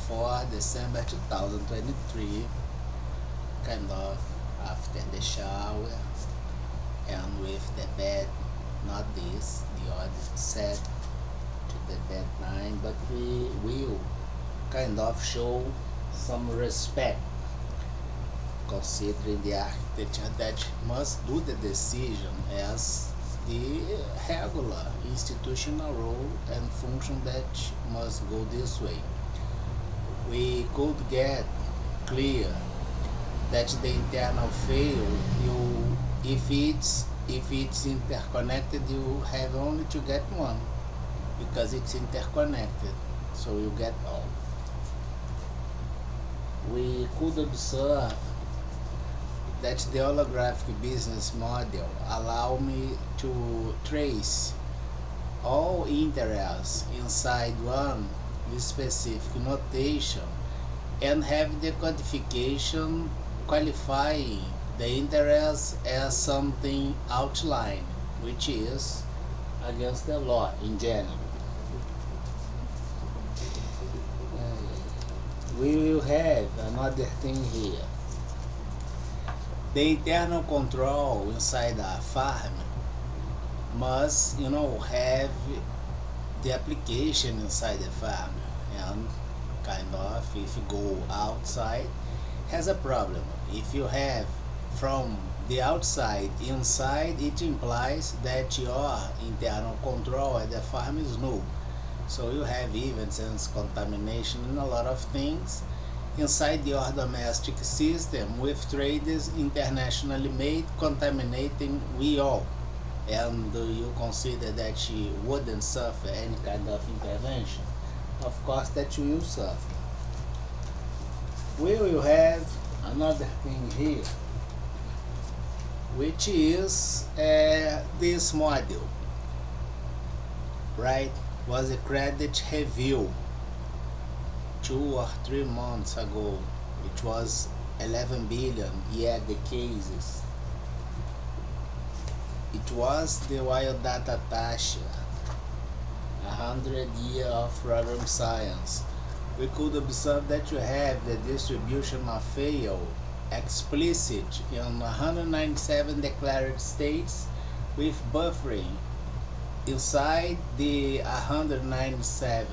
24 December 2023, kind of after the shower and with the bed, not this, the other set to the bed 9, but we will kind of show some respect considering the architecture that must do the decision as the regular institutional role and function that must go this way. We could get clear that the internal fail, if it's interconnected, you have only to get one because it's interconnected, so you get all. We could observe that the holographic business model allow me to trace all interests inside one specific notation and have the codification qualifying the interest as something outlined, which is against the law in general. We will have another thing here. The internal control inside a farm must, have the application inside the farm, and kind of, if you go outside, has a problem. If you have from the outside inside, it implies that your internal control at the farm is null. So you have events and contamination and a lot of things inside your domestic system with traders internationally made contaminating we all. And you consider that she wouldn't suffer any kind of intervention? Of course that you will suffer. We will have another thing here, which is this module, right? Was a credit review 2 or 3 months ago, which was 11 billion the cases. It was the wild data taxa, 100 years of program science. We could observe that you have the distribution of fail explicit in 197 declared states with buffering inside the 197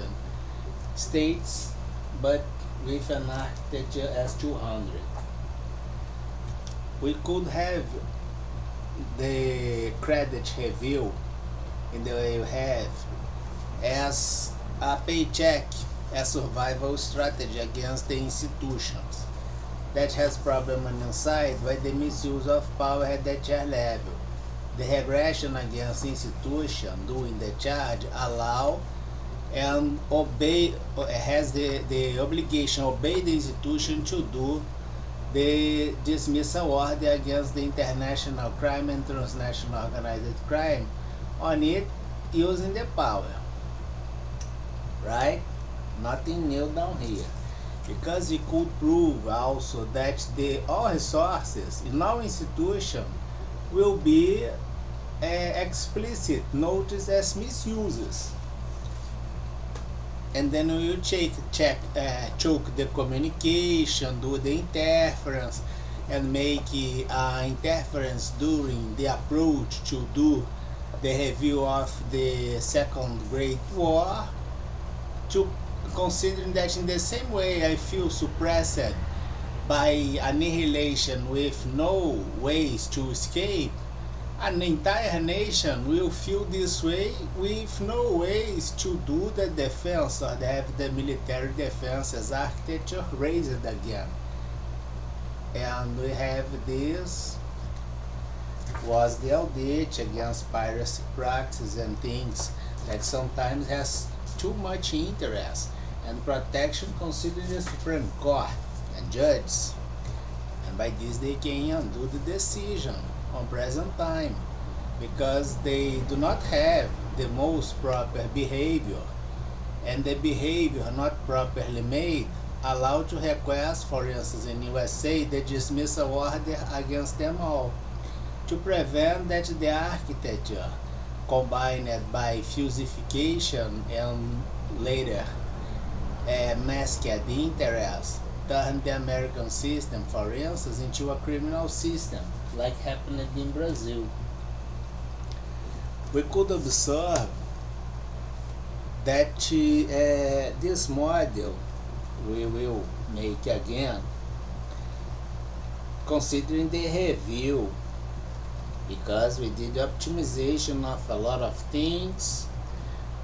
states, but with an architecture as 200. We could have the credit review in the way you have as a paycheck, a survival strategy against the institutions that has problem on inside by the misuse of power at the chair level. The regression against institution doing the charge allow and obey, has the obligation obey the institution to do the dismissal order against the international crime and transnational organized crime on it using the power, right? Nothing new down here, because we could prove also that all resources in our institution will be explicit noticed as misuses. And then we will choke the communication, do the interference, and make interference during the approach to do the review of the Second Great War, to considering that in the same way I feel suppressed by annihilation with no ways to escape, an entire nation will feel this way with no ways to do the defense or have the military defense as architecture raised again. And we have this was the audit against piracy practices and things that sometimes has too much interest and protection considering the Supreme Court and judges. And by this they can undo the decision on present time, because they do not have the most proper behavior, and the behavior not properly made allowed to request, for instance in USA, the dismissal order against them all, to prevent that the architecture combined by fusification and later masked interest turn the American system, for instance, into a criminal system, like happened in Brazil. We could observe that this model we will make again, considering the review, because we did optimization of a lot of things,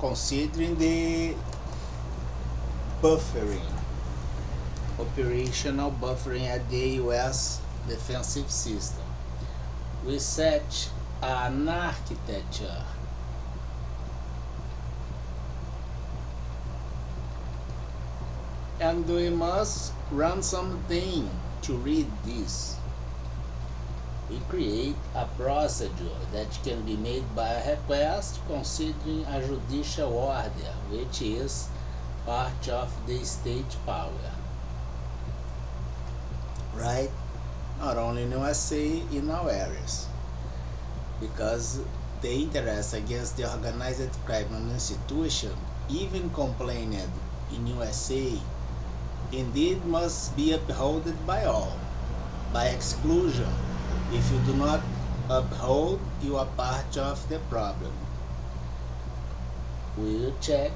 considering the buffering, operational buffering at the US defensive system. We set an architecture and we must run something to read this. We create a procedure that can be made by a request considering a judicial order, which is part of the state power, right? Not only in USA, in all areas, because the interest against the organized criminal institution, even complained in USA, indeed must be upheld by all, by exclusion. If you do not uphold, you are part of the problem. We will check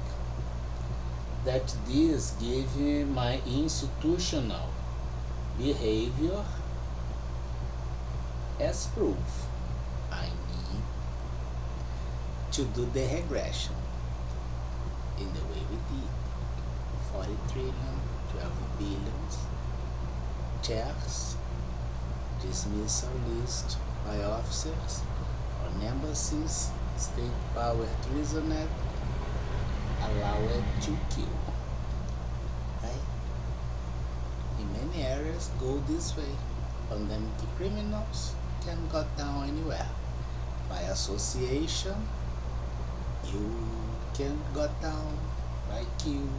that this gives my institutional behavior as proof. I need to do the regression in the way we did. 40 trillion, 12 billions, checks, dismissal list by officers on embassies, state power treasonette, allowed to kill. Right? In many areas go this way. Pandemic criminals can go down anywhere. By association, you can go down by kill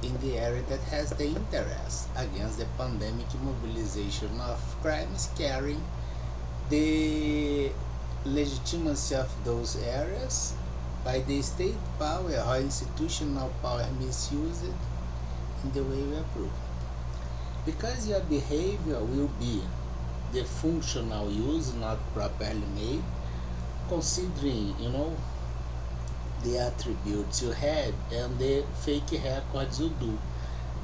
in the area that has the interest against the pandemic mobilization of crimes, carrying the legitimacy of those areas by the state power or institutional power misused in the way we approve. Because your behavior will be the functional use not properly made, considering, the attributes you had and the fake records you do.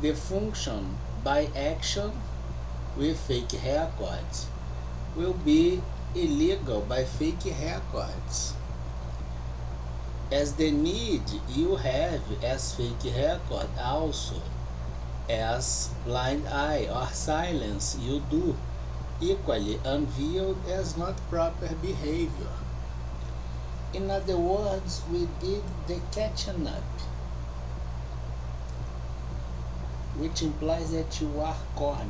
The function by action with fake records will be illegal by fake records, as the need you have as fake record also as blind eye or silence you do equally unveiled as not proper behavior. In other words, we did the catching up, which implies that you are cornered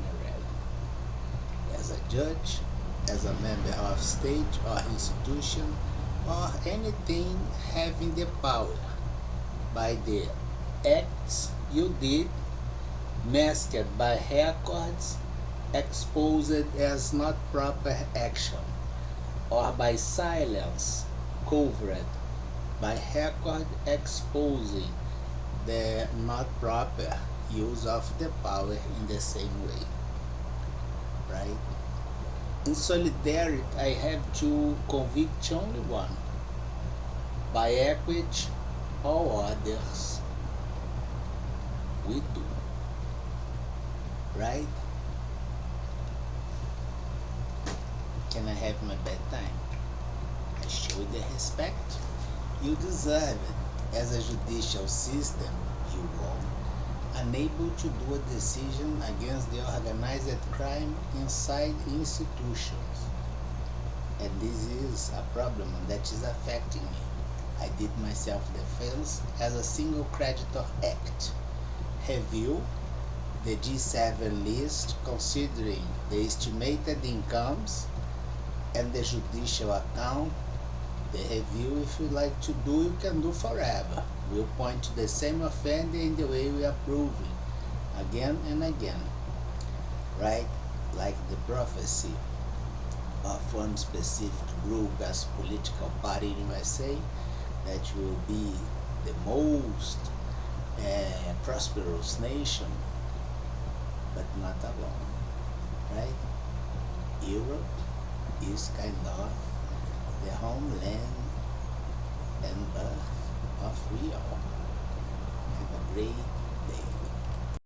as a judge, as a member of state or institution, or anything having the power by the acts you did, masked by records, exposed as not proper action, or by silence covered by record exposing the not proper use of the power in the same way, right? In solidarity, I have to convict only one. By equity, all others we do, right? Can I have my bedtime? I show the respect you deserve it. As a judicial system, you are unable to do a decision against the organized crime inside institutions. And this is a problem that is affecting me. I did my self-defense as a single creditor act. Review the G7 list considering the estimated incomes and the judicial account. The review, if you like to do, you can do forever. We'll point to the same offender in the way we are proving again and again, right? Like the prophecy of one specific group as political party in USA that will be the most prosperous nation, but not alone, right? Europe is kind of the homeland and birth of we all. Have a great